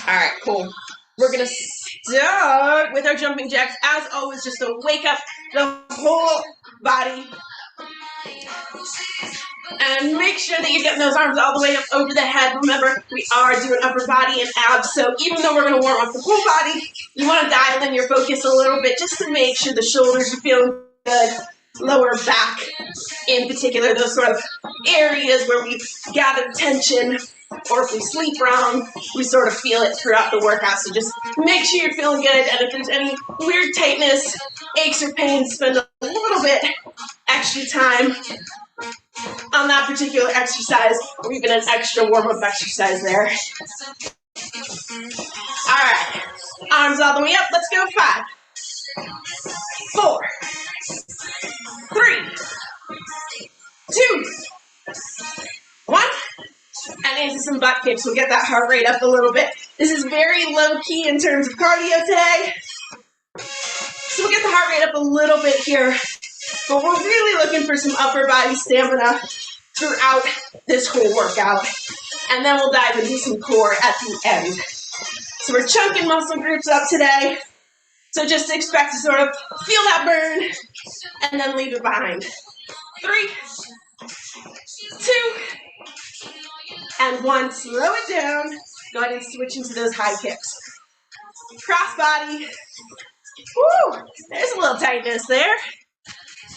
All right, cool. We're going to start with our jumping jacks. As always, just to wake up the whole body. And make sure that you're getting those arms all the way up over the head. Remember, we are doing upper body and abs, so even though we're going to warm up the whole body, you want to dial in your focus a little bit just to make sure the shoulders are feeling good. Lower back in particular, those sort of areas where we gather tension, or if we sleep wrong, we sort of feel it throughout the workout. So just make sure you're feeling good, and if there's any weird tightness, aches, or pains, spend a little bit extra time on that particular exercise, or even an extra warm-up exercise there. All right, arms all the way up. Let's go. 5, 4, 3, 2, 1, and into some butt kicks. We'll get that heart rate up a little bit. This is very low-key in terms of cardio today, so we'll get the heart rate up a little bit here, but we're really looking for some upper body stamina throughout this whole workout, and then we'll dive into some core at the end. So we're chunking muscle groups up today, so just expect to sort of feel that burn and then leave it behind. 3, 2, and 1. Slow it down. Go ahead and switch into those high kicks. Cross body. Woo! There's a little tightness there.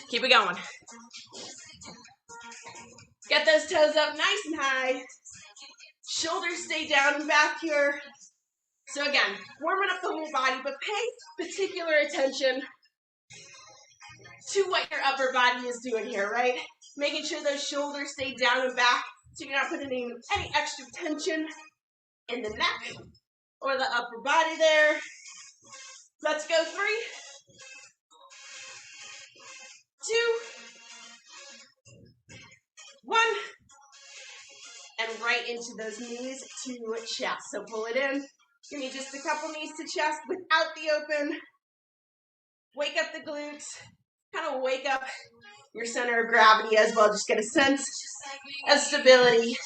Keep it going. Get those toes up nice and high. Shoulders stay down and back here. So again, warming up the whole body, but pay particular attention to what your upper body is doing here, right? Making sure those shoulders stay down and back so you're not putting any extra tension in the neck or the upper body there. Let's go. 3, 2, 1. And right into those knees to chest. So pull it in. Give me just a couple knees to chest without the open. Wake up the glutes. Kind of wake up your center of gravity as well. Just get a sense of stability.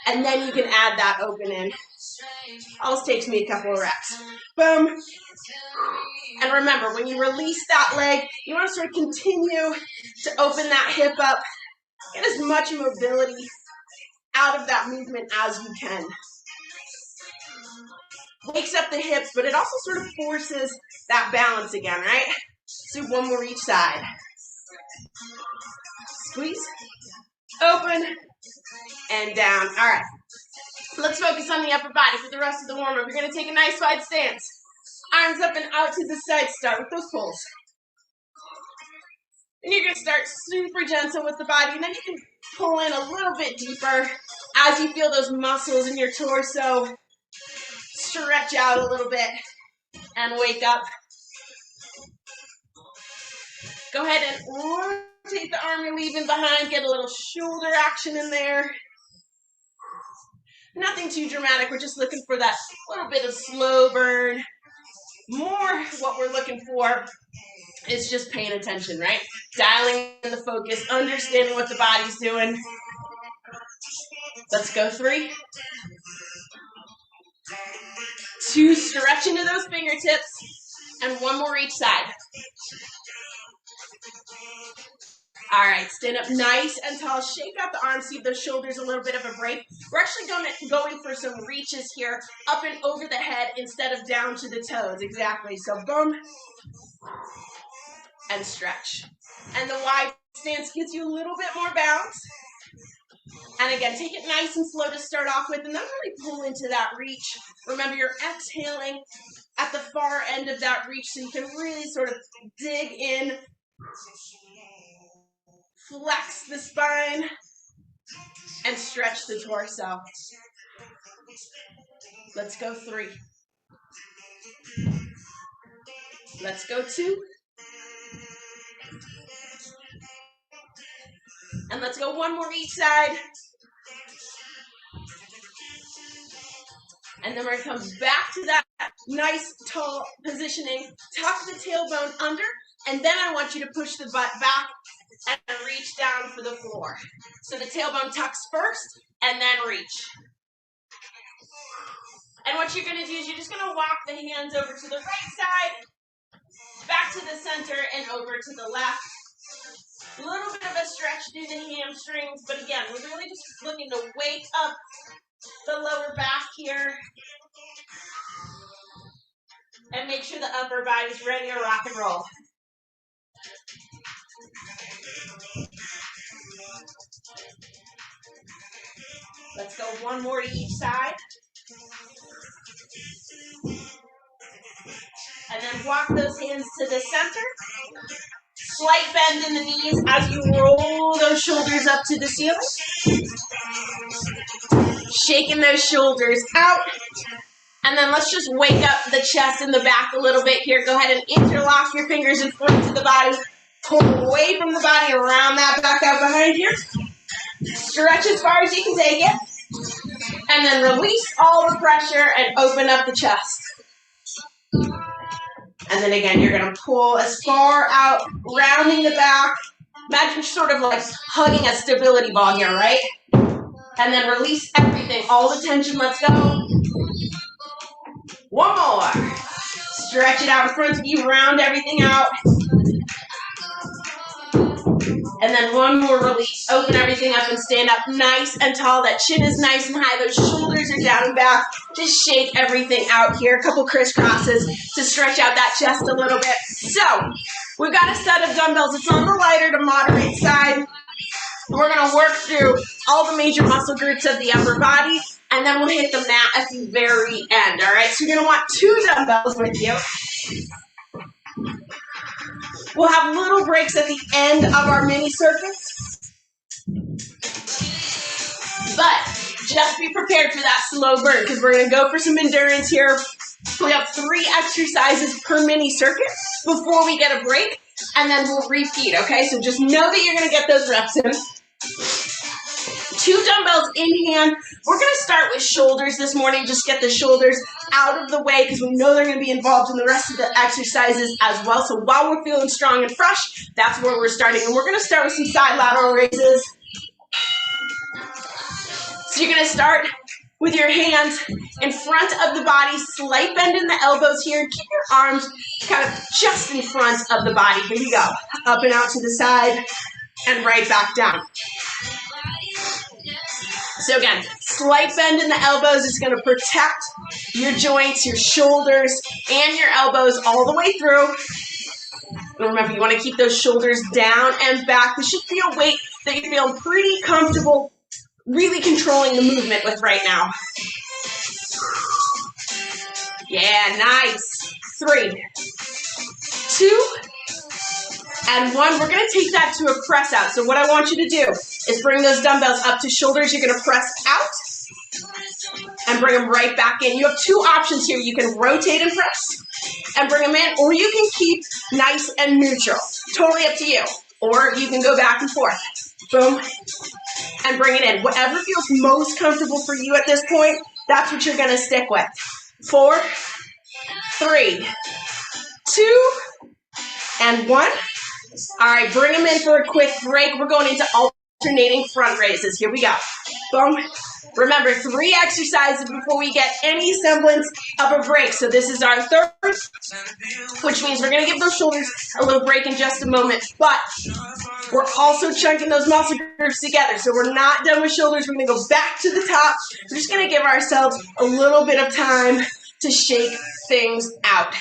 And then you can add that open in. Always takes me a couple of reps. Boom. And remember, when you release that leg, you want to sort of continue to open that hip up. Get as much mobility out of that movement as you can. Wakes up the hips, but it also sort of forces that balance again, right? So 1 more each side. Squeeze, open, and down. All right. Let's focus on the upper body for the rest of the warm-up. You're going to take a nice wide stance. Arms up and out to the side. Start with those pulls. And you're going to start super gentle with the body, and then you can pull in a little bit deeper as you feel those muscles in your torso stretch out a little bit and wake up. Go ahead and rotate the arm you're leaving behind. Get a little shoulder action in there. Nothing too dramatic. We're just looking for that little bit of slow burn. More what we're looking for is just paying attention, right? Dialing in the focus, understanding what the body's doing. Let's go. 3, 2, stretch into those fingertips, and 1 more each side. All right, stand up nice and tall. Shake out the arms, give those shoulders a little bit of a break. We're actually going for some reaches here, up and over the head instead of down to the toes. Exactly. So boom, and stretch. And the wide stance gives you a little bit more bounce. And again, take it nice and slow to start off with, and then really pull into that reach. Remember, you're exhaling at the far end of that reach, so you can really sort of dig in, flex the spine, and stretch the torso. Let's go. 3. Let's go. 2. And let's go 1 more each side. And then we're going to come back to that nice tall positioning. Tuck the tailbone under, and then I want you to push the butt back and reach down for the floor. So the tailbone tucks first, and then reach. And what what you're going to do is you're just going to walk the hands over to the right side, back to the center, and over to the left. A little bit of a stretch through the hamstrings, but again, we're really just looking to wake up the lower back here and make sure the upper body's ready to rock and roll. Let's go one more to each side. And then walk those hands to the center. Slight bend in the knees as you roll those shoulders up to the ceiling. Shaking those shoulders out. And then let's just wake up the chest and the back a little bit here. Go ahead and interlock your fingers in front of the body. Pull away from the body, around that back out behind here. Stretch as far as you can take it. And then release all the pressure and open up the chest. And then again, you're going to pull as far out, rounding the back. Imagine sort of like hugging a stability ball here, right? And then release everything, all the tension, let's go. One more. Stretch it out in front of you, round everything out. And then one more release. Open everything up and stand up nice and tall. That chin is nice and high. Those shoulders are down and back. Just shake everything out here. A couple crisscrosses to stretch out that chest a little bit. So, we've got a set of dumbbells. It's on the lighter to moderate side. We're going to work through all the major muscle groups of the upper body, and then we'll hit the mat at the very end, all right? So you're going to want 2 dumbbells with you. We'll have little breaks at the end of our mini circuits. But just be prepared for that slow burn because we're going to go for some endurance here. We have 3 exercises per mini circuit before we get a break, and then we'll repeat, okay? So just know that you're going to get those reps in. 2 dumbbells in hand. We're going to start with shoulders this morning. Just get the shoulders out of the way because we know they're going to be involved in the rest of the exercises as well. So while we're feeling strong and fresh, that's where we're starting. And we're going to start with some side lateral raises. So you're going to start with your hands in front of the body, slight bend in the elbows here. Keep your arms kind of just in front of the body. Here we go. Up and out to the side and right back down. So again, slight bend in the elbows is going to protect your joints, your shoulders, and your elbows all the way through. And remember, you want to keep those shoulders down and back. This should be a weight that you're feeling pretty comfortable really controlling the movement with right now. Yeah, nice. 3, 2, and 1. We're going to take that to a press out. So what I want you to do is bring those dumbbells up to shoulders. You're going to press out and bring them right back in. You have 2 options here. You can rotate and press and bring them in, or you can keep nice and neutral. Totally up to you. Or you can go back and forth. Boom. And bring it in. Whatever feels most comfortable for you at this point, that's what you're going to stick with. 4, 3, 2, and 1. All right, bring them in for a quick break. We're going into alternating front raises. Here we go. Boom. Remember, 3 exercises before we get any semblance of a break. So this is our 3rd, which means we're going to give those shoulders a little break in just a moment. But we're also chunking those muscle groups together. So we're not done with shoulders. We're going to go back to the top. We're just going to give ourselves a little bit of time to shake things out.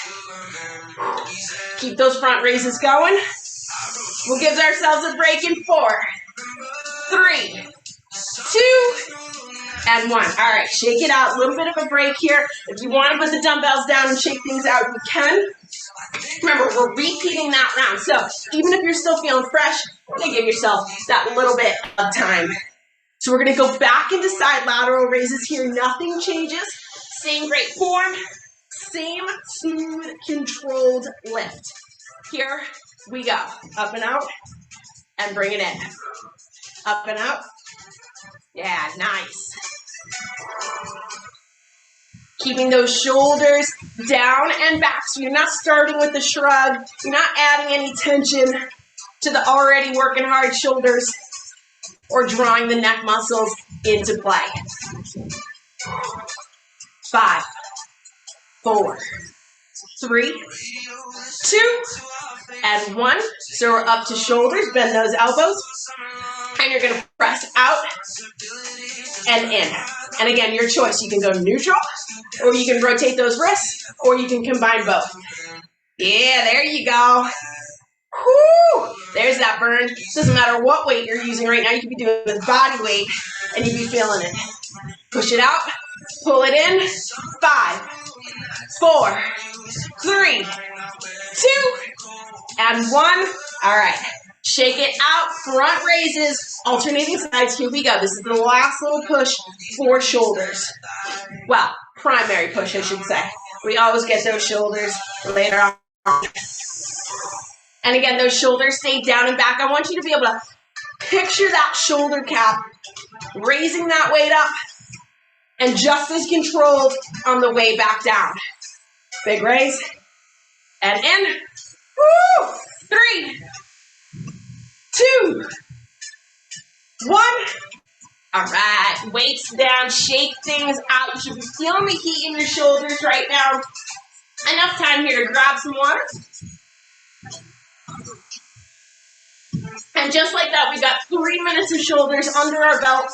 Keep those front raises going. We'll give ourselves a break in 4, 3, 2, and 1. All right, shake it out. A little bit of a break here. If you want to put the dumbbells down and shake things out, you can. Remember, we're repeating that round. So even if you're still feeling fresh, you're going to give yourself that little bit of time. So we're going to go back into side lateral raises here. Nothing changes. Same great form. Same smooth, controlled lift. Here we go. Up and out. And bring it in. Up and out. Yeah, nice. Keeping those shoulders down and back. So you're not starting with the shrug. You're not adding any tension to the already working hard shoulders or drawing the neck muscles into play. 5, 4, 3, 2, and 1. So we're up to shoulders. Bend those elbows. And you're going to press out and in. And again, your choice. You can go neutral, or you can rotate those wrists, or you can combine both. Yeah, there you go. Whoo! There's that burn. Doesn't matter what weight you're using right now. You could be doing it with body weight, and you'd be feeling it. Push it out. Pull it in. 5, 4, 3, 2, and 1. All right. Shake it out. Front raises. Alternating sides. Here we go. This is the last little push for shoulders. Well, primary push, I should say. We always get those shoulders later on. And again, those shoulders stay down and back. I want you to be able to picture that shoulder cap, raising that weight up, and just as controlled on the way back down. Big raise. And in. Woo! 3, 2, 1. All right, weights down, shake things out. You should be feeling the heat in your shoulders right now. Enough time here to grab some water. And just like that, we got 3 minutes of shoulders under our belt.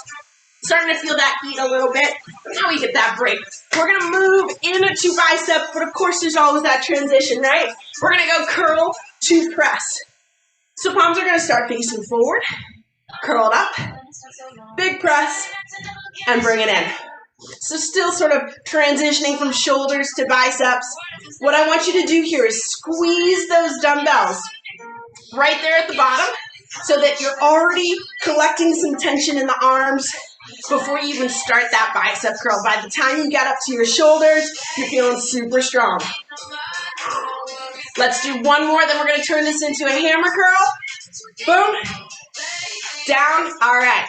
Starting to feel that heat a little bit. Now we get that break. We're going to move into bicep, but of course there's always that transition, right? We're going to go curl to press. So palms are going to start facing forward, curled up, big press, and bring it in. So still sort of transitioning from shoulders to biceps. What I want you to do here is squeeze those dumbbells right there at the bottom so that you're already collecting some tension in the arms before you even start that bicep curl. By the time you get up to your shoulders, you're feeling super strong. Let's do one more, then we're going to turn this into a hammer curl. Boom. Down. All right.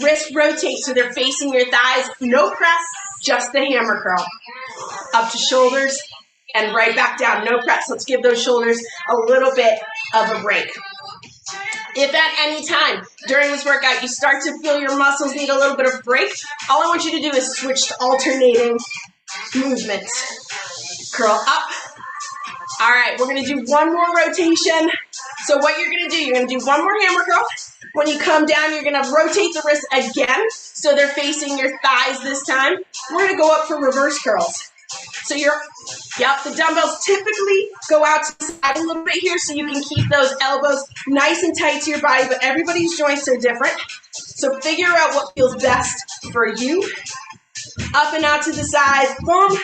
Wrists rotate so they're facing your thighs. No press, just the hammer curl. Up to shoulders and right back down. No press. Let's give those shoulders a little bit of a break. If at any time during this workout you start to feel your muscles need a little bit of break, all I want you to do is switch to alternating movements. Curl up. All right, we're going to do one more rotation. So what you're going to do, you're going to do one more hammer curl. When you come down, you're going to rotate the wrists again, so they're facing your thighs this time. We're going to go up for reverse curls. So the dumbbells typically go out to the side a little bit here, so you can keep those elbows nice and tight to your body, but everybody's joints are different. So figure out what feels best for you. Up and out to the side, boom.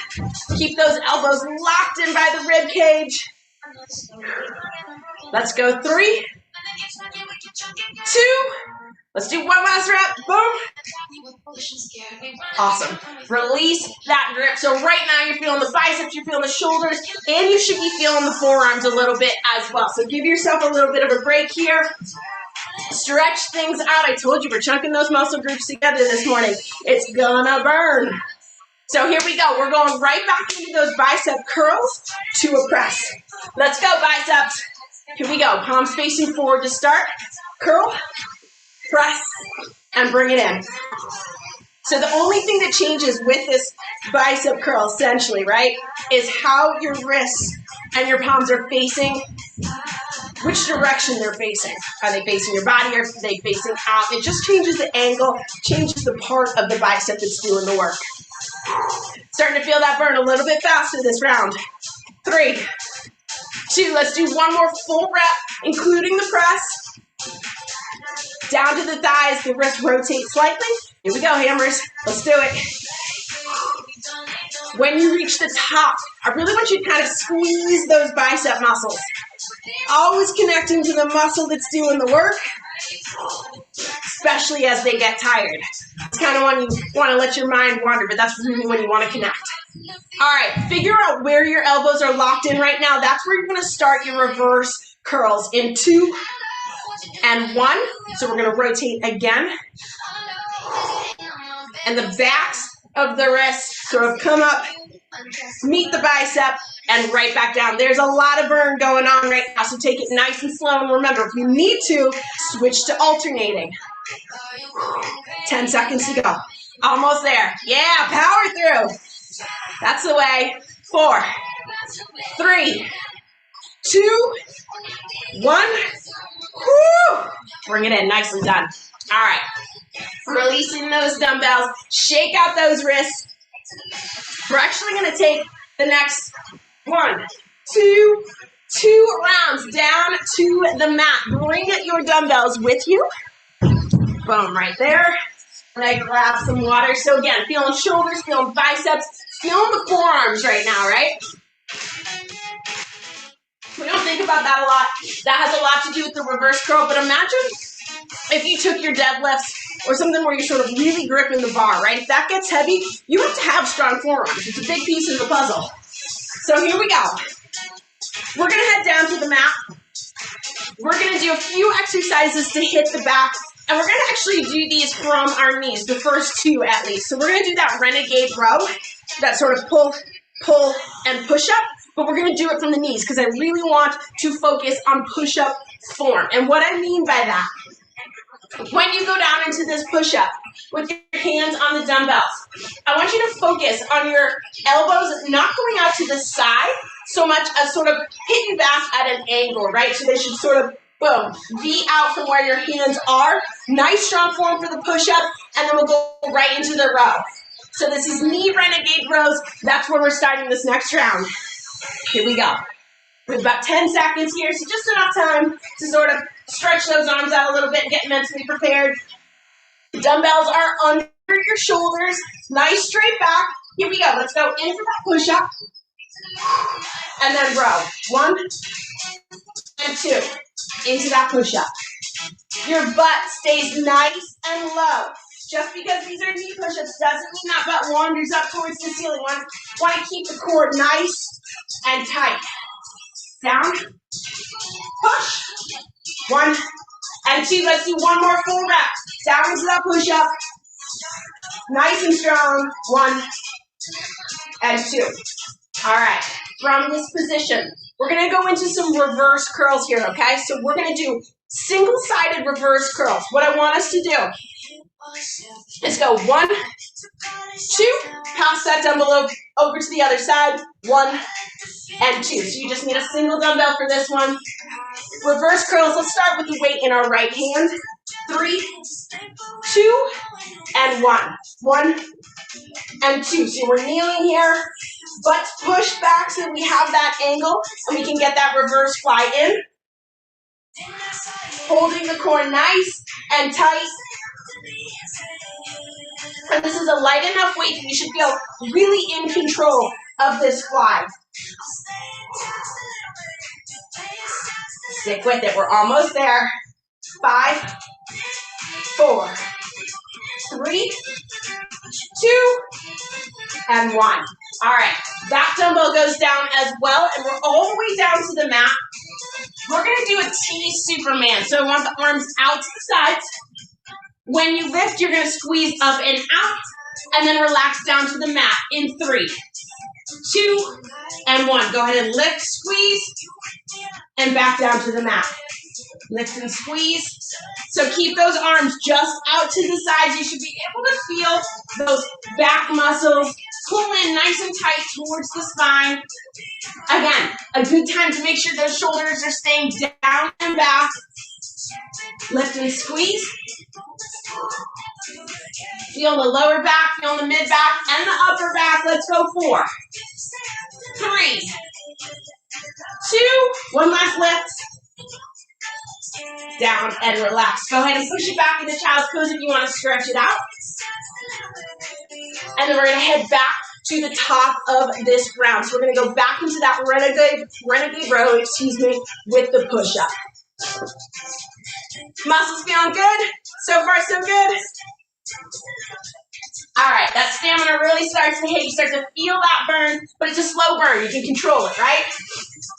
Keep those elbows locked in by the rib cage. Let's go 3, 2. Let's do one last rep, boom. Awesome. Release that grip. So right now you're feeling the biceps, you're feeling the shoulders, and you should be feeling the forearms a little bit as well. So give yourself a little bit of a break here. Stretch things out. I told you we're chunking those muscle groups together this morning. It's gonna burn. So here we go. We're going right back into those bicep curls to a press. Let's go, biceps. Here we go. Palms facing forward to start. Curl, press, and bring it in. So the only thing that changes with this bicep curl, essentially, right, is how your wrists and your palms are facing, which direction they're facing. Are they facing your body, or are they facing out? It just changes the angle, changes the part of the bicep that's doing the work. Starting to feel that burn a little bit faster this round. 3, 2, let's do one more full rep, including the press. Down to the thighs, the wrist rotates slightly. Here we go, hammers. Let's do it. When you reach the top, I really want you to kind of squeeze those bicep muscles. Always connecting to the muscle that's doing the work, especially as they get tired. It's kind of when you want to let your mind wander, but that's really when you want to connect. All right, figure out where your elbows are locked in right now. That's where you're going to start your reverse curls in 2 and 1. So we're going to rotate again. And the backs of the wrists sort of come up, meet the bicep, and right back down. There's a lot of burn going on right now, so take it nice and slow. And remember, if you need to, switch to alternating. 10 seconds to go. Almost there. Yeah, power through. That's the way. 4, 3, 2, 1. Woo! Bring it in. Nicely done. All right. Releasing those dumbbells. Shake out those wrists. We're actually going to take the next 1, 2 rounds down to the mat. Bring your dumbbells with you. Boom, right there. And I grab some water. So again, feeling shoulders, feeling biceps, feeling the forearms right now, right? We don't think about that a lot. That has a lot to do with the reverse curl, but imagine if you took your deadlifts or something where you're sort of really gripping the bar, right? If that gets heavy, you have to have strong forearms. It's a big piece of the puzzle. So here we go. We're going to head down to the mat. We're going to do a few exercises to hit the back, and we're going to actually do these from our knees, the first 2 at least. So we're going to do that Renegade Row, that sort of pull, and push up, but we're going to do it from the knees because I really want to focus on push-up form. And what I mean by that, when you go down into this push-up with your hands on the dumbbells, I want you to focus on your elbows not going out to the side so much as sort of hitting back at an angle, right? So they should sort of, boom, V out from where your hands are. Nice strong form for the push-up, and then we'll go right into the row. So this is knee Renegade Rows. That's where we're starting this next round. Here we go. We have about 10 seconds here, so just enough time to sort of stretch those arms out a little bit and get mentally prepared. Dumbbells are under your shoulders. Nice straight back. Here we go. Let's go in for that push-up. And then row. 1 and 2. Into that push-up. Your butt stays nice and low. Just because these are knee push-ups doesn't mean that butt wanders up towards the ceiling. Want to keep the core nice and tight. Down. Push. 1 and 2. Let's do one more full rep. Down into that push-up. Nice and strong. 1 and 2. All right. From this position, we're going to go into some reverse curls here, okay? So we're going to do single-sided reverse curls. What I want us to do is go 1, 2, pass that dumbbell over to the other side, 1 and 2. So you just need a single dumbbell for this one. Reverse curls, let's start with the weight in our right hand. 3, 2, and 1. 1 and 2. So we're kneeling here, butts pushed back so we have that angle and we can get that reverse fly in. Holding the core nice and tight. And this is a light enough weight that you should feel really in control of this fly. Stick with it. We're almost there. 5, 4, 3, 2, and 1. All right. That dumbbell goes down as well, and we're all the way down to the mat. We're going to do a T Superman. So I want the arms out to the sides. When you lift, you're going to squeeze up and out, and then relax down to the mat in 3, 2, and 1. Go ahead and lift, squeeze, and back down to the mat. Lift and squeeze. So keep those arms just out to the sides. You should be able to feel those back muscles pull in nice and tight towards the spine. Again, a good time to make sure those shoulders are staying down and back. Lift and squeeze. Feel the lower back, feel the mid back, and the upper back. Let's go 4, 3, 2, 1 last lift. Down and relax. Go ahead and push it back into child's pose if you want to stretch it out. And then we're going to head back to the top of this round. So we're going to go back into that Renegade Row, with the push-up. Muscles feeling good? So far, so good? All right, that stamina really starts to hit. You start to feel that burn, but it's a slow burn. You can control it, right?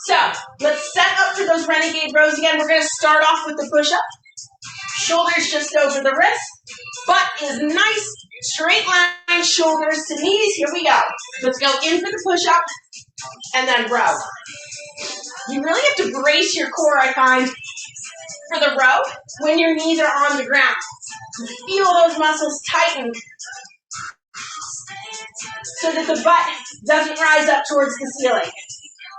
So let's set up for those Renegade Rows again. We're going to start off with the push-up. Shoulders just over the wrist. Butt is nice, straight line, shoulders to knees. Here we go. Let's go in for the push-up and then row. You really have to brace your core, I find, for the row when your knees are on the ground. Feel those muscles tighten. so that the butt doesn't rise up towards the ceiling.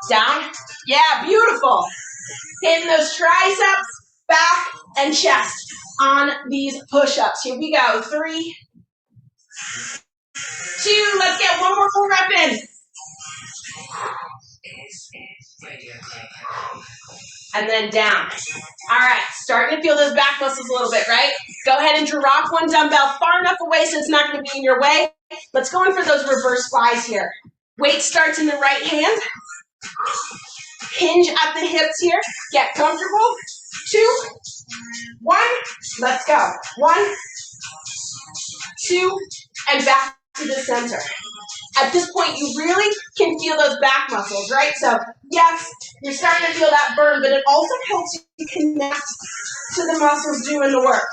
Down. Yeah, beautiful. Hitting those triceps, back, and chest on these push-ups. Here we go. 3, 2, let's get one more full rep in. And then down. All right, starting to feel those back muscles a little bit, right? Go ahead and drop one dumbbell far enough away so it's not going to be in your way. Let's go in for those reverse flies here. Weight starts in the right hand. Hinge at the hips here. Get comfortable. 2, 1, let's go. 1, 2, and back to the center. At this point, you really can feel those back muscles, right? So, yes, you're starting to feel that burn, but it also helps you connect to the muscles doing the work,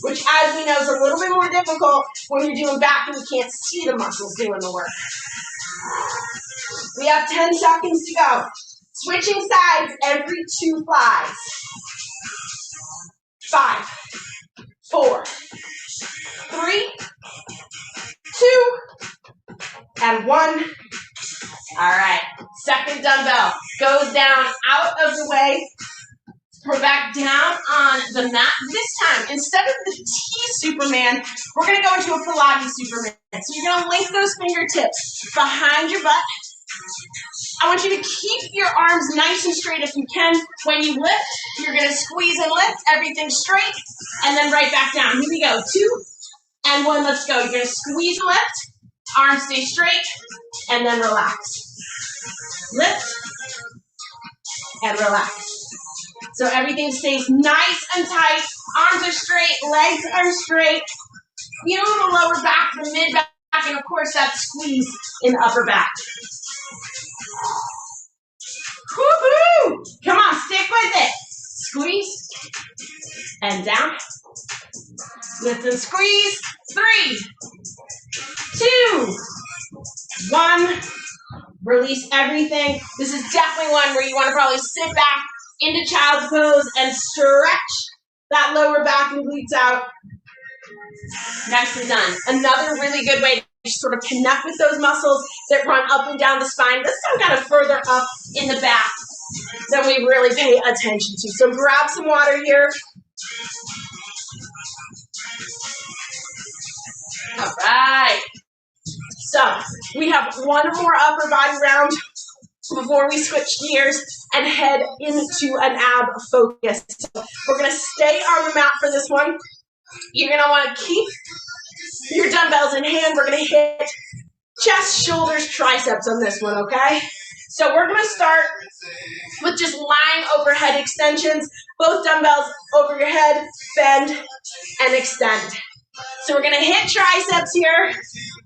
which, as we know, is a little bit more difficult when you're doing back and you can't see the muscles doing the work. We have 10 seconds to go. Switching sides every 2 flies. 5, 4, 3, 2, and 1. All right, second dumbbell goes down out of the way. We're back down on the mat. This time, instead of the T-Superman, we're going to go into a Pilates Superman. So you're going to link those fingertips behind your butt. I want you to keep your arms nice and straight if you can. When you lift, you're going to squeeze and lift, everything straight, and then right back down. Here we go. 2 and 1, let's go. You're going to squeeze and lift, arms stay straight, and then relax. Lift, and relax. So everything stays nice and tight. Arms are straight, legs are straight. Feel the lower back, the mid back, and of course that squeeze in the upper back. Woohoo! Come on, stick with it. Squeeze and down. Lift and squeeze. 3, 2, 1. Release everything. This is definitely one where you want to probably sit back into child's pose and stretch that lower back and glutes out. Nicely done. Another really good way to sort of connect with those muscles that run up and down the spine. This time kind of further up in the back than we really pay attention to. So grab some water here. All right. So we have one more upper body round before we switch gears and head into an ab focus. So we're going to stay on the mat for this one. You're going to want to keep your dumbbells in hand. We're going to hit chest, shoulders, triceps on this one, okay? So we're going to start with just lying overhead extensions. Both dumbbells over your head, bend, and extend. So we're going to hit triceps here.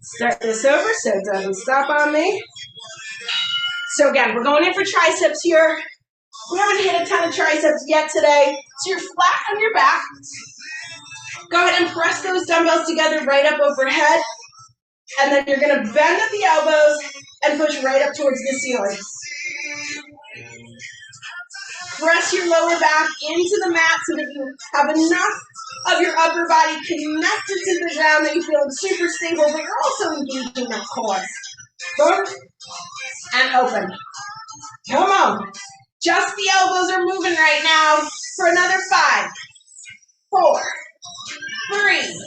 Start this over so it doesn't stop on me. So again, we're going in for triceps here. We haven't hit a ton of triceps yet today. So you're flat on your back. Go ahead and press those dumbbells together right up overhead. And then you're going to bend at the elbows and push right up towards the ceiling. Press your lower back into the mat so that you have enough of your upper body connected to the ground that you feel super stable, but you're also engaging that core. Boom, and open. Come on. Just the elbows are moving right now for another 5, 4, 3,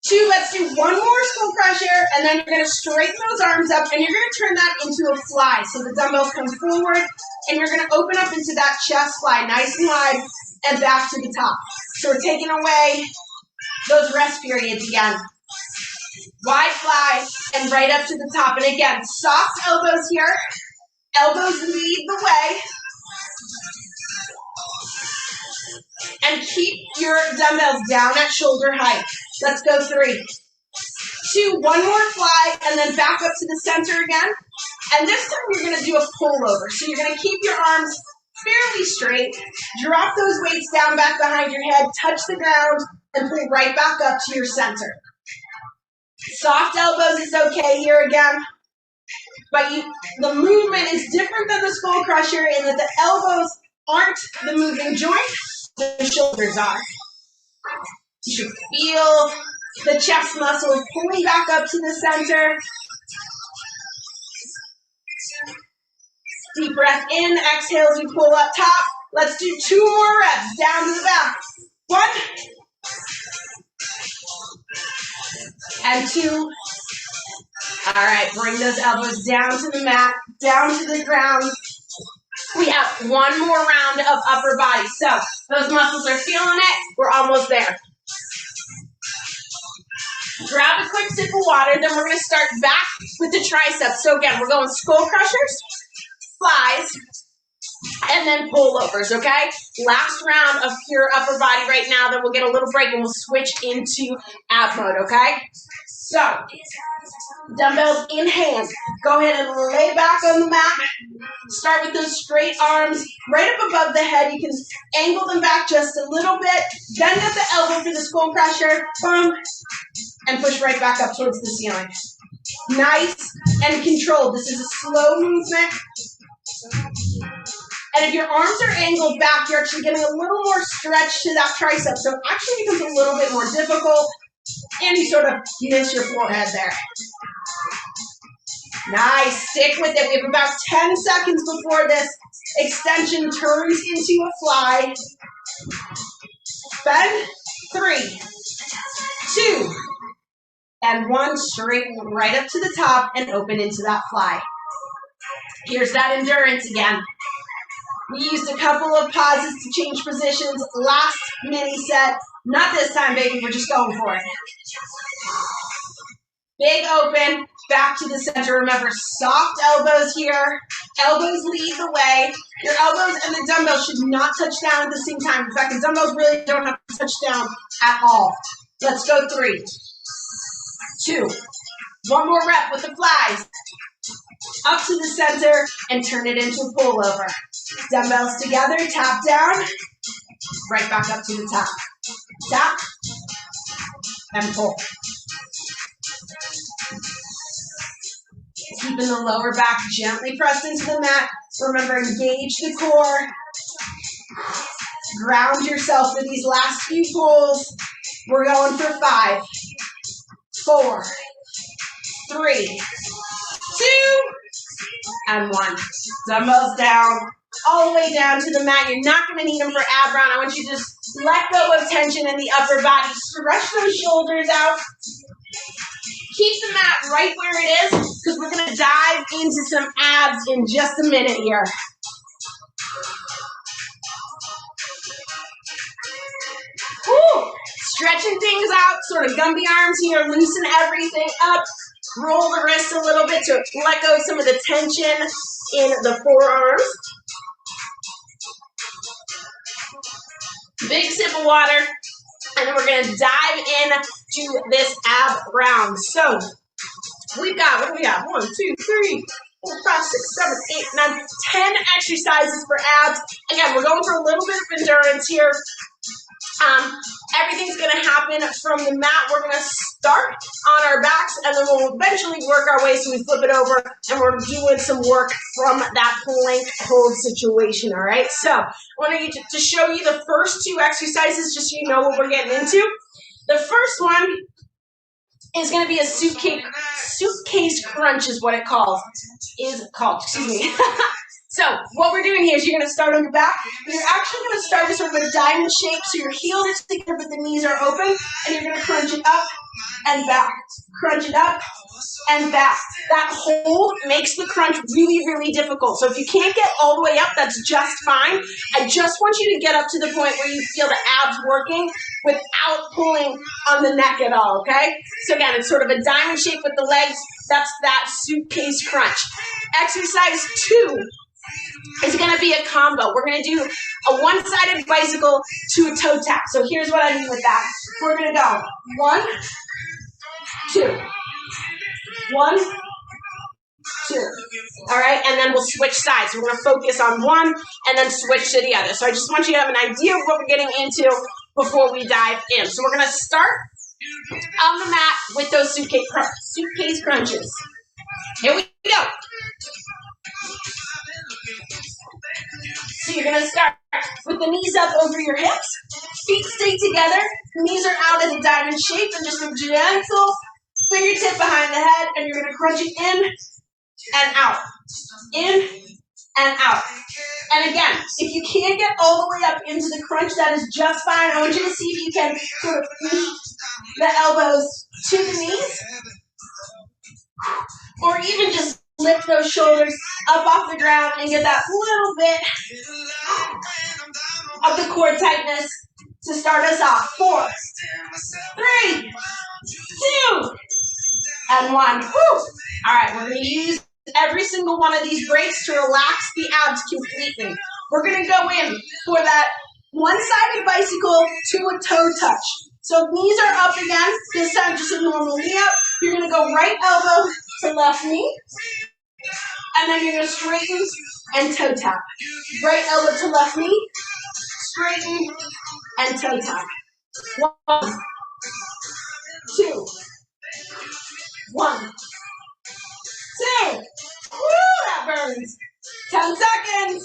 2. Let's do one more skull crusher, and then you're going to straighten those arms up, and you're going to turn that into a fly. So the dumbbells come forward, and you're going to open up into that chest fly, nice and wide, and back to the top. So we're taking away those rest periods again. Wide fly, and right up to the top. And again, soft elbows here. Elbows lead the way. And keep your dumbbells down at shoulder height. Let's go 3, 2, one more fly, and then back up to the center again. And this time you're going to do a pullover. So you're going to keep your arms fairly straight. Drop those weights down back behind your head. Touch the ground, and pull right back up to your center. Soft elbows is okay here again. But the movement is different than the skull crusher in that the elbows aren't the moving joint, the shoulders are. You should feel the chest muscles, pulling back up to the center. Deep breath in, exhale as we pull up top. Let's do 2 more reps, down to the back. 1 and 2. All right, bring those elbows down to the mat, down to the ground. We have 1 more round of upper body. So those muscles are feeling it. We're almost there. Grab a quick sip of water, then we're going to start back with the triceps. So again, we're going skull crushers, flies, and then pullovers, okay? Last round of pure upper body right now, then we'll get a little break and we'll switch into ab mode, okay? So, dumbbells in hand. Go ahead and lay back on the mat. Start with those straight arms right up above the head. You can angle them back just a little bit. Bend at the elbow for the skull crusher. Boom. And push right back up towards the ceiling. Nice and controlled. This is a slow movement. And if your arms are angled back, you're actually getting a little more stretch to that tricep. So it actually becomes a little bit more difficult. And you sort of miss your forehead there. Nice. Stick with it. We have about 10 seconds before this extension turns into a fly. Bend. 3, 2, and 1. Straighten right up to the top and open into that fly. Here's that endurance again. We used a couple of pauses to change positions. Last mini set. Not this time, baby. We're just going for it. Big open. Back to the center. Remember, soft elbows here. Elbows lead the way. Your elbows and the dumbbells should not touch down at the same time. In fact, the dumbbells really don't have to touch down at all. Let's go 3, 2. 1 more rep with the flies. Up to the center and turn it into a pullover. Dumbbells together, tap down, right back up to the top. Tap and pull. Keeping the lower back gently pressed into the mat. Remember, engage the core. Ground yourself for these last few pulls. We're going for 5, 4, 3, 2, and 1. Dumbbells down, all the way down to the mat. You're not going to need them for ab round. I want you to just let go of tension in the upper body. Stretch those shoulders out. Keep the mat right where it is, because we're going to dive into some abs in just a minute here. Woo! Stretching things out, sort of Gumby arms here, loosen everything up. Roll the wrists a little bit to let go of some of the tension in the forearms. Big sip of water, and then we're going to dive into this ab round. So we've got, what do we got? 1, 2, 3, 4, 5, 6, 7, 8, 9, 10 exercises for abs. Again, we're going for a little bit of endurance here. Everything's going to happen from the mat. We're going to start on our backs, and then we'll eventually work our way, so we flip it over, and we're doing some work from that plank hold situation, all right? So I want to show you the first 2 exercises just so you know what we're getting into. The first one is going to be a suitcase crunch is what it excuse me. So what we're doing here is you're going to start on your back. You're actually going to start with sort of a diamond shape, so your heels are together but the knees are open, and you're going to crunch it up and back. Crunch it up and back. That hold makes the crunch really, really difficult. So if you can't get all the way up, that's just fine. I just want you to get up to the point where you feel the abs working without pulling on the neck at all, okay? So again, it's sort of a diamond shape with the legs. That's that suitcase crunch. Exercise 2 is going to be a combo. We're going to do a one-sided bicycle to a toe tap. So here's what I mean with that. We're going to go 1, 2, 1, 2. All right, and then we'll switch sides. So we're going to focus on one and then switch to the other. So I just want you to have an idea of what we're getting into before we dive in. So we're going to start on the mat with those suitcase crunches. Here we go. So you're going to start with the knees up over your hips. Feet stay together. Knees are out as a diamond shape and just a gentle fingertip behind the head, and you're going to crunch it in and out. In and out. And again, if you can't get all the way up into the crunch, that is just fine. I want you to see if you can sort of feed the elbows to the knees, or even just lift those shoulders up off the ground and get that little bit of the core tightness to start us off. 4, 3, 2, and 1. Whew. All right, we're going to use every single one of these breaks to relax the abs completely. We're going to go in for that one-sided bicycle to a toe touch. So knees are up again. This time just a normal knee up. You're going to go right elbow to left knee. And then you're going to straighten and toe tap. Right elbow to left knee. Straighten and toe tap. 1, 2. 1, 2. Woo, that burns. 10 seconds.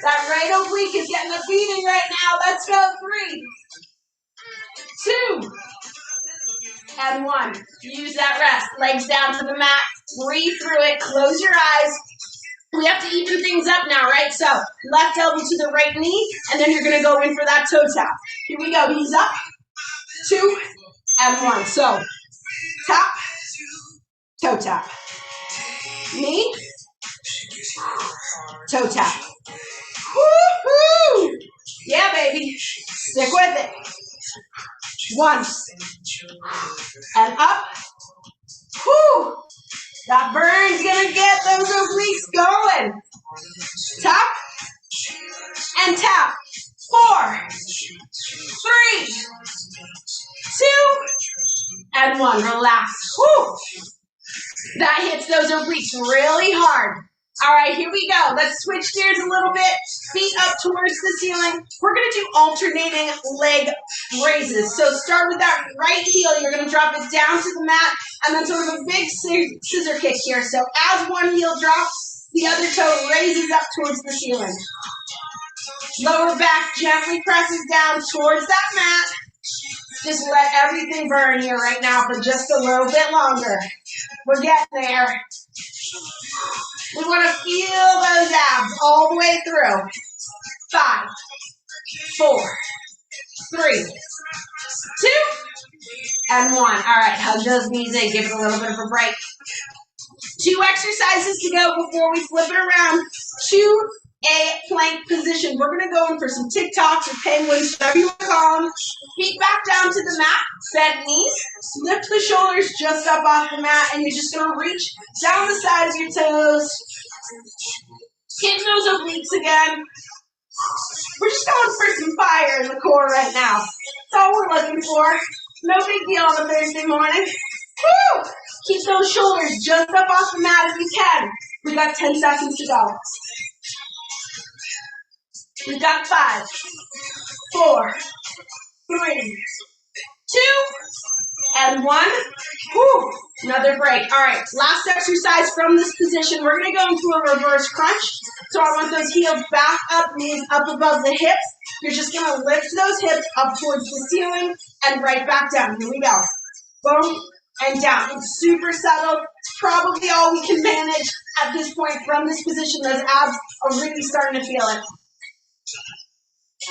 That right oblique is getting a beating right now. Let's go. 3, 2, and 1. Use that rest. Legs down to the mat. Breathe through it. Close your eyes. We have to even things up now, right? So left elbow to the right knee, and then you're going to go in for that toe tap. Here we go. Knees up. 2, and 1. So tap, toe tap. Knee, toe tap. Woo-hoo! Yeah, baby. Stick with it. 1, and up. Whoo! That burn's gonna get those obliques going. Tap and tap. 4, 3, 2, and 1. Relax. Whoo! That hits those obliques really hard. All right, here we go. Let's switch gears a little bit. Feet up towards the ceiling. We're going to do alternating leg raises. So start with that right heel. You're going to drop it down to the mat, and then sort of a big scissor kick here. So as one heel drops, the other toe raises up towards the ceiling. Lower back gently presses down towards that mat. Just let everything burn here right now for just a little bit longer. We're getting there. We want to feel those abs all the way through. 5, 4, 3, 2, and 1. All right, hug those knees in. Give it a little bit of a break. 2 exercises to go before we flip it around to a plank position. We're going to go in for some TikToks or penguins, whatever you want to call them. Feet back down to the mat, bend knees, lift the shoulders just up off the mat, and you're just going to reach down the side of your toes. Hitting those obliques again. We're just going for some fire in the core right now. That's all we're looking for. No big deal on a Thursday morning. Woo! Keep those shoulders just up off the mat if you can. We've got 10 seconds to go. We've got 5, 4, 3, 2, and 1. Whew. Another break. All right, last exercise from this position. We're going to go into a reverse crunch. So I want those heels back up, knees up above the hips. You're just going to lift those hips up towards the ceiling and right back down. Here we go. Boom and down. It's super subtle. It's probably all we can manage at this point from this position. Those abs are really starting to feel it.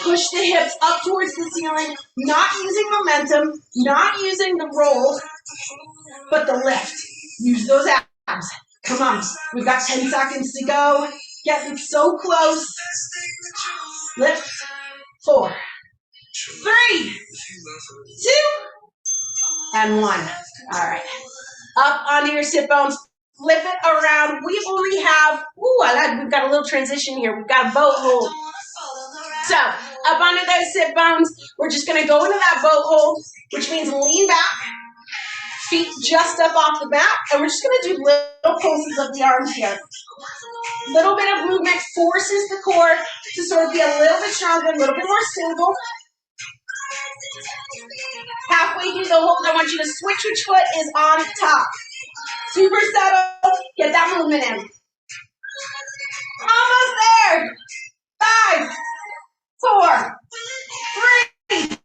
Push the hips up towards the ceiling, not using momentum, not using the roll, but the lift. Use those abs. Come on. We've got 10 seconds to go. Getting so close. Lift. 4, 3, 2, and 1. All right. Up onto your sit bones. Flip it around. We only have, we've got a little transition here. We've got a boat hold. So, up onto those sit bones, we're just going to go into that boat hold, which means lean back, feet just up off the mat, and we're just going to do little pulses of the arms here. Little bit of movement forces the core to sort of be a little bit stronger, a little bit more stable. Halfway through the hold, I want you to switch which foot is on top. Super subtle. Get that movement in. Almost there. 5, 4, 3, 2,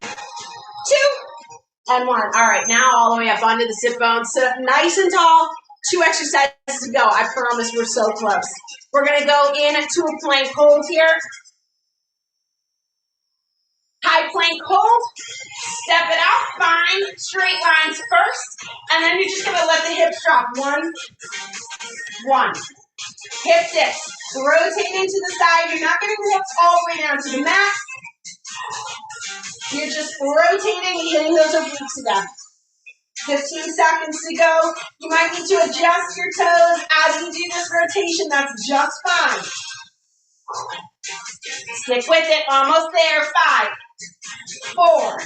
and 1. All right, now all the way up onto the sit bones. Sit up nice and tall. 2 exercises to go. I promise we're so close. We're going to go into a plank hold here. High plank hold. Step it out. Find straight lines first. And then you're just going to let the hips drop. 1, 1. Hip dips. Rotate into the side. You're not getting the hips all the way down to the mat. You're just rotating and hitting those obliques again. 15 seconds to go. You might need to adjust your toes as you do this rotation. That's just fine. Stick with it. Almost there. 5, 4,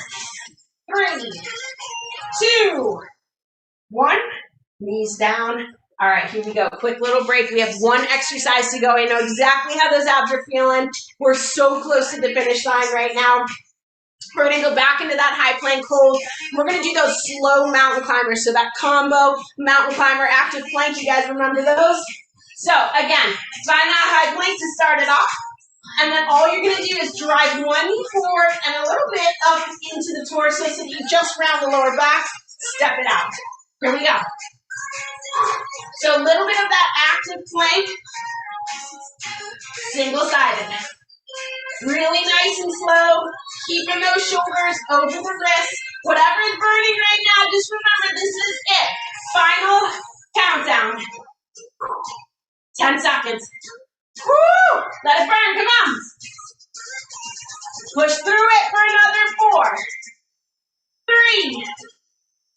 3, 2, 1. Knees down. All right, here we go. Quick little break. We have 1 exercise to go. I know exactly how those abs are feeling. We're so close to the finish line right now. We're going to go back into that high plank hold. We're going to do those slow mountain climbers. So that combo, mountain climber, active plank. You guys remember those? So again, find that high plank to start it off. And then all you're going to do is drive 1 knee forward and a little bit up into the torso so that you just round the lower back. Step it out. Here we go. So a little bit of that active plank. Single-sided. Really nice and slow. Keeping those shoulders over the wrists. Whatever is burning right now, just remember this is it. Final countdown. 10 seconds. Woo! Let it burn. Come on. Push through it for another 4, 3,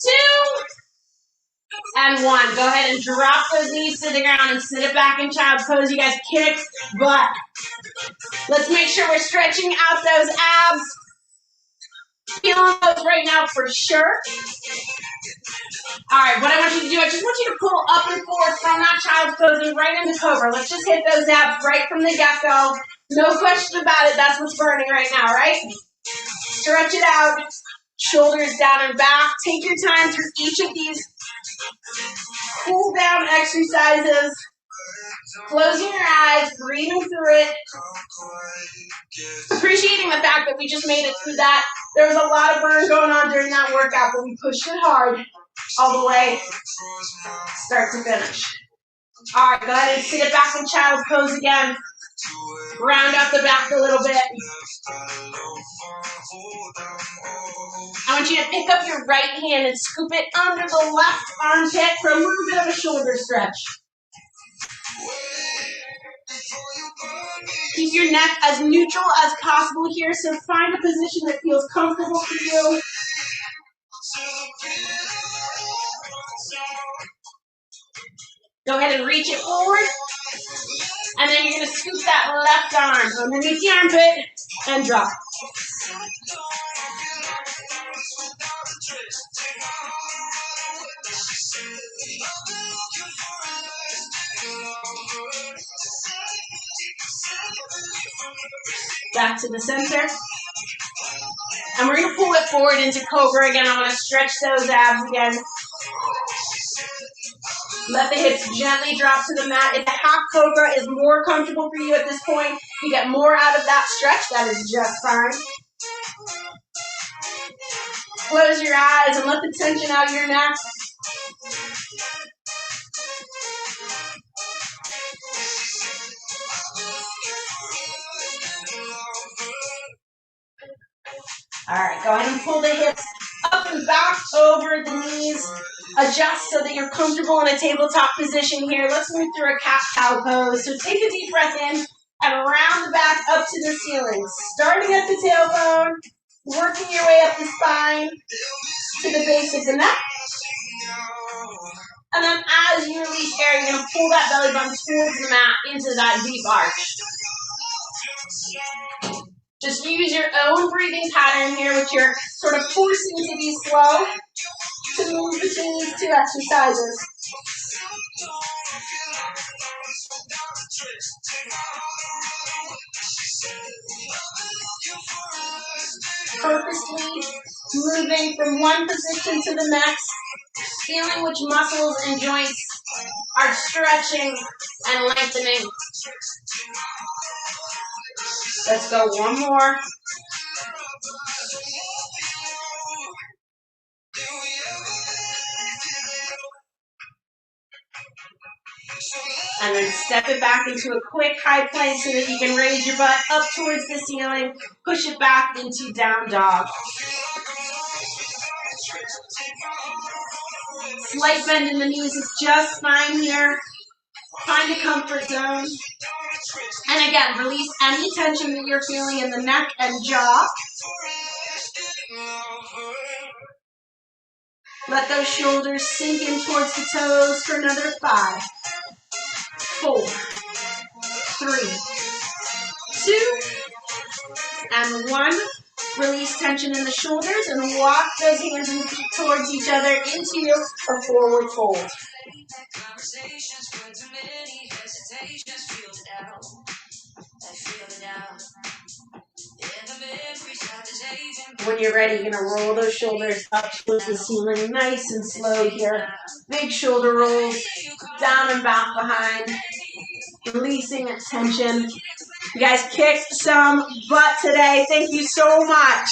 2, and 1. Go ahead and drop those knees to the ground and sit it back in child's pose. You guys kick butt. Let's make sure we're stretching out those abs. Feeling those right now for sure. All right, what I want you to do, I just want you to pull up and forth from that child's pose and right into Cobra. Let's just hit those abs right from the get-go. No question about it. That's what's burning right now, right? Stretch it out. Shoulders down and back. Take your time through each of these cool down exercises. Closing your eyes, breathing through it. Appreciating the fact that we just made it through that. There was a lot of burn going on during that workout, but we pushed it hard all the way, start to finish. All right, go ahead and sit it back in child's pose again. Round up the back a little bit. I want you to pick up your right hand and scoop it under the left armpit for a little bit of a shoulder stretch. Keep your neck as neutral as possible here, so find a position that feels comfortable for you. Go ahead and reach it forward. And then you're going to scoop that left arm underneath the armpit and drop. Back to the center. And we're going to pull it forward into Cobra again. I want to stretch those abs again. Let the hips gently drop to the mat. If the half Cobra is more comfortable for you at this point, you get more out of that stretch. That is just fine. Close your eyes and let the tension out of your neck. All right, go ahead and pull the hips up and back over the knees. Adjust so that you're comfortable in a tabletop position here. Let's move through a cat-cow pose. So take a deep breath in and round the back up to the ceiling. Starting at the tailbone, working your way up the spine to the base of the neck. And then as you release air, you're going to pull that belly button towards the mat into that deep arch. Just use your own breathing pattern here, which you're sort of forcing to be slow to move between these 2 exercises. Purposely moving from one position to the next, feeling which muscles and joints are stretching and lengthening. Let's go one more. And then step it back into a quick high plank so that you can raise your butt up towards the ceiling. Push it back into down dog. Slight bend in the knees is just fine here. Find a comfort zone. And again, release any tension that you're feeling in the neck and jaw. Let those shoulders sink in towards the toes for another 5, 4, 3, 2, and 1. Release tension in the shoulders and walk those hands and feet towards each other into a forward fold. When you're ready, you're going to roll those shoulders up towards the ceiling, nice and slow here. Big shoulder rolls, down and back behind, releasing that tension. You guys kicked some butt today. Thank you so much.